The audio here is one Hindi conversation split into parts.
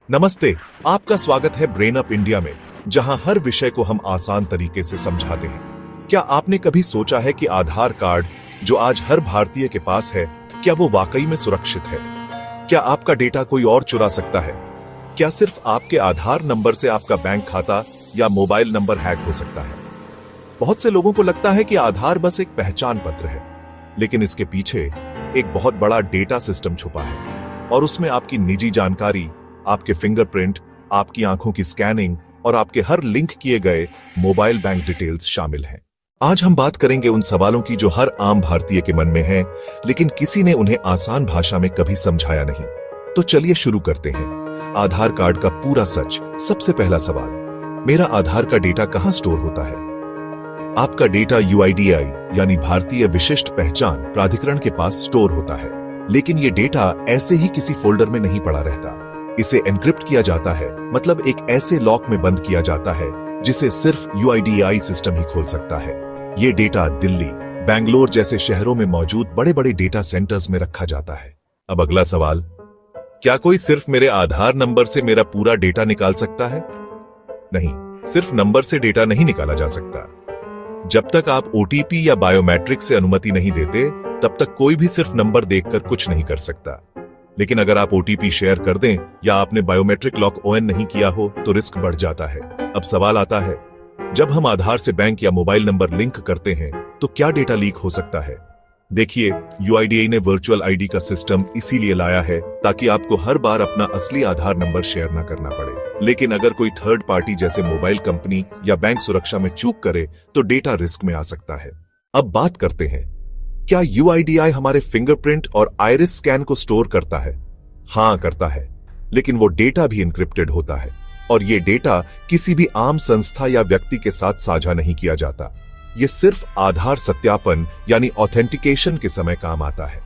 नमस्ते, आपका स्वागत है ब्रेन अप इंडिया में, जहां हर विषय को हम आसान तरीके से समझाते हैं। क्या आपने कभी सोचा है कि आधार कार्ड जो आज हर भारतीय के पास है, क्या वो वाकई में सुरक्षित है? क्या आपका डेटा कोई और चुरा सकता है? क्या सिर्फ आपके आधार नंबर से आपका बैंक खाता या मोबाइल नंबर हैक हो सकता है? बहुत से लोगों को लगता है कि आधार बस एक पहचान पत्र है, लेकिन इसके पीछे एक बहुत बड़ा डेटा सिस्टम छुपा है और उसमें आपकी निजी जानकारी, आपके फिंगरप्रिंट, आपकी आंखों की स्कैनिंग और आपके हर लिंक किए गए मोबाइल बैंक डिटेल्स शामिल हैं। आज हम बात करेंगे उन सवालों की जो हर आम भारतीय के मन में हैं, लेकिन किसी ने उन्हें आसान भाषा में कभी समझाया नहीं। तो चलिए शुरू करते हैं। आधार कार्ड का पूरा सच। सबसे पहला सवाल, मेरा आधार का डेटा कहां स्टोर होता है? आपका डेटा यूआईडीआई यानी भारतीय विशिष्ट पहचान प्राधिकरण के पास स्टोर होता है, लेकिन यह डेटा ऐसे ही किसी फोल्डर में नहीं पड़ा रहता। इसे एन्क्रिप्ट किया जाता है, मतलब एक ऐसे लॉक में बंद किया जाता है जिसे सिर्फ यूआईडीआई सिस्टम ही खोल सकता है। ये डेटा दिल्ली, बेंगलोर जैसे शहरों में मौजूद बड़े बड़े डेटा सेंटर्स में रखा जाता है। अब अगला सवाल, क्या कोई सिर्फ मेरे आधार नंबर से मेरा पूरा डेटा निकाल सकता है? नहीं, सिर्फ नंबर से डेटा नहीं निकाला जा सकता। जब तक आप ओटीपी या बायोमेट्रिक से अनुमति नहीं देते, तब तक कोई भी सिर्फ नंबर देखकर कुछ नहीं कर सकता। लेकिन अगर आप ओटीपी शेयर कर दें या आपने बायोमेट्रिक लॉक ऑन नहीं किया हो, तो रिस्क बढ़ जाता है। अब सवाल आता है, जब हम आधार से बैंक या मोबाइल नंबर लिंक करते हैं, तो क्या डेटा लीक हो सकता है? देखिए, यूआईडीआई ने वर्चुअल आईडी का सिस्टम इसीलिए लाया है ताकि आपको हर बार अपना असली आधार नंबर शेयर न करना पड़े। लेकिन अगर कोई थर्ड पार्टी जैसे मोबाइल कंपनी या बैंक सुरक्षा में चूक करे, तो डेटा रिस्क में आ सकता है। अब बात करते हैं, क्या यूआईडीआई हमारे फिंगरप्रिंट और आइरिस स्कैन को स्टोर करता है? हां, करता है, लेकिन वो डेटा भी एन्क्रिप्टेड होता है और ये डेटा किसी भी आम संस्था या व्यक्ति के साथ साझा नहीं किया जाता। ये सिर्फ आधार सत्यापन यानी ऑथेंटिकेशन के समय काम आता है।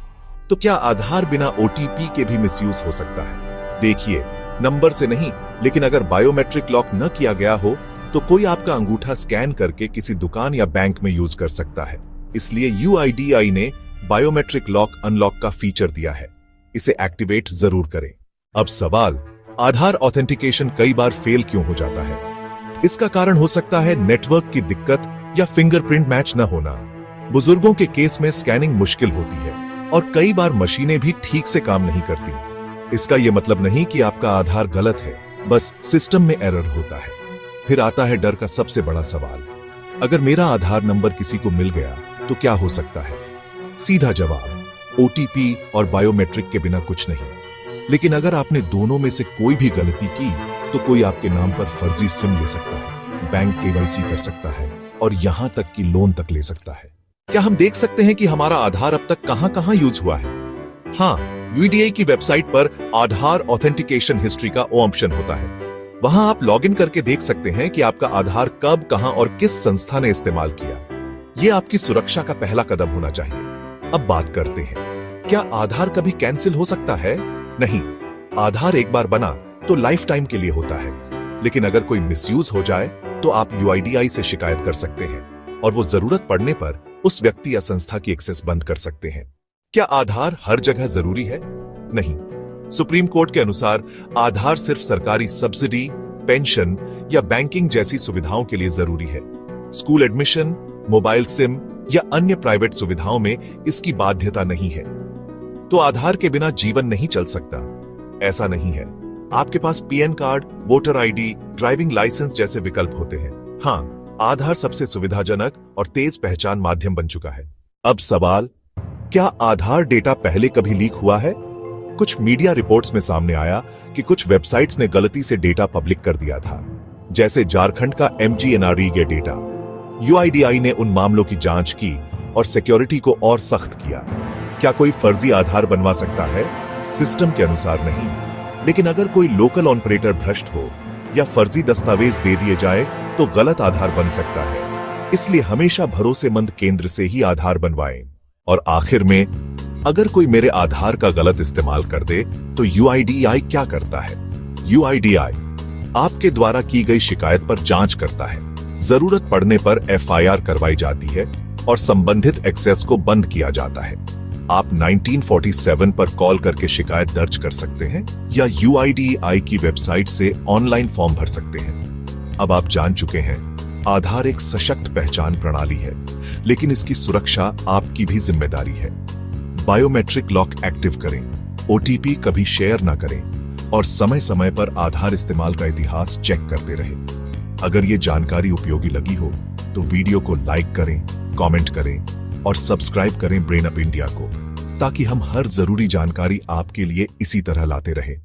तो क्या आधार बिना ओटीपी के भी मिसयूज हो सकता है? देखिए, नंबर से नहीं, लेकिन अगर बायोमेट्रिक लॉक न किया गया हो, तो कोई आपका अंगूठा स्कैन करके किसी दुकान या बैंक में यूज कर सकता है। इसलिए यूआईडीआई ने बायोमेट्रिक लॉक अनलॉक का फीचर दिया है। इसे एक्टिवेट जरूर करें। अब सवाल, आधार ऑथेंटिकेशन कई बार फेल क्यों हो जाता है? इसका कारण हो सकता है नेटवर्क की दिक्कत या फिंगरप्रिंट मैच न होना। बुजुर्गों के केस में स्कैनिंग मुश्किल होती है और कई बार मशीनें भी ठीक से काम नहीं करती। इसका यह मतलब नहीं कि आपका आधार गलत है, बस सिस्टम में एरर होता है। फिर आता है डर का सबसे बड़ा सवाल, अगर मेरा आधार नंबर किसी को मिल गया तो क्या हो सकता है? सीधा जवाब, ओटीपी और बायोमेट्रिक के बिना कुछ नहीं। लेकिन अगर आपने दोनों में से कोई भी गलती की, तो कोई आपके नाम पर फर्जी सिम ले सकता है, बैंक केवाईसी कर सकता है और यहां तक कि लोन तक ले सकता है। क्या हम देख सकते हैं कि हमारा आधार अब तक कहां कहां यूज हुआ है? हां, यूआईडीआई की वेबसाइट पर आधार ऑथेंटिकेशन हिस्ट्री का ऑप्शन होता है। वहां आप लॉगिन करके देख सकते हैं कि आपका आधार कब, कहां और किस संस्था ने इस्तेमाल किया। यह आपकी सुरक्षा का पहला कदम होना चाहिए। अब बात करते हैं, क्या आधार कभी कैंसिल हो सकता है? नहीं, आधार एक बार बना तो लाइफ टाइम के लिए होता है। लेकिन अगर कोई मिसयूज हो जाए, तो आप यूआईडीआई से शिकायत कर सकते हैं और वो जरूरत पड़ने पर उस व्यक्ति या संस्था की एक्सेस बंद कर सकते हैं। क्या आधार हर जगह जरूरी है? नहीं। सुप्रीम कोर्ट के अनुसार आधार सिर्फ सरकारी सब्सिडी, पेंशन या बैंकिंग जैसी सुविधाओं के लिए जरूरी है। स्कूल एडमिशन, मोबाइल सिम या अन्य प्राइवेट सुविधाओं में इसकी बाध्यता नहीं है। तो आधार के बिना जीवन नहीं चल सकता, ऐसा नहीं है। आपके पास PAN card, voter ID, driving licence जैसे विकल्प होते हैं। हां, आधार सबसे सुविधाजनक और तेज पहचान माध्यम बन चुका है। अब सवाल, क्या आधार डेटा पहले कभी लीक हुआ है? कुछ मीडिया रिपोर्ट्स में सामने आया कि कुछ वेबसाइट्स ने गलती से डेटा पब्लिक कर दिया था, जैसे झारखंड का एमजीएनआरईगे डेटा। यूआईडीआई ने उन मामलों की जांच की और सिक्योरिटी को और सख्त किया। क्या कोई फर्जी आधार बनवा सकता है? सिस्टम के अनुसार नहीं, लेकिन अगर कोई लोकल ऑपरेटर भ्रष्ट हो या फर्जी दस्तावेज दे दिए जाए, तो गलत आधार बन सकता है। इसलिए हमेशा भरोसेमंद केंद्र से ही आधार बनवाएं। और आखिर में, अगर कोई मेरे आधार का गलत इस्तेमाल कर दे, तो यूआईडीआई क्या करता है? यूआईडीआई आपके द्वारा की गई शिकायत पर जांच करता है। जरूरत पड़ने पर एफआईआर करवाई जाती है और संबंधित एक्सेस को बंद किया जाता है। आप 1947 पर कॉल करके शिकायत दर्ज कर सकते हैं या UIDAI की वेबसाइट से ऑनलाइन फॉर्म भर सकते हैं। अब आप जान चुके हैं, आधार एक सशक्त पहचान प्रणाली है, लेकिन इसकी सुरक्षा आपकी भी जिम्मेदारी है। बायोमेट्रिक लॉक एक्टिव करें, OTP कभी शेयर ना करें और समय समय पर आधार इस्तेमाल का इतिहास चेक करते रहें। अगर ये जानकारी उपयोगी लगी हो तो वीडियो को लाइक करें, कमेंट करें और सब्सक्राइब करें ब्रेनअप इंडिया को, ताकि हम हर जरूरी जानकारी आपके लिए इसी तरह लाते रहें।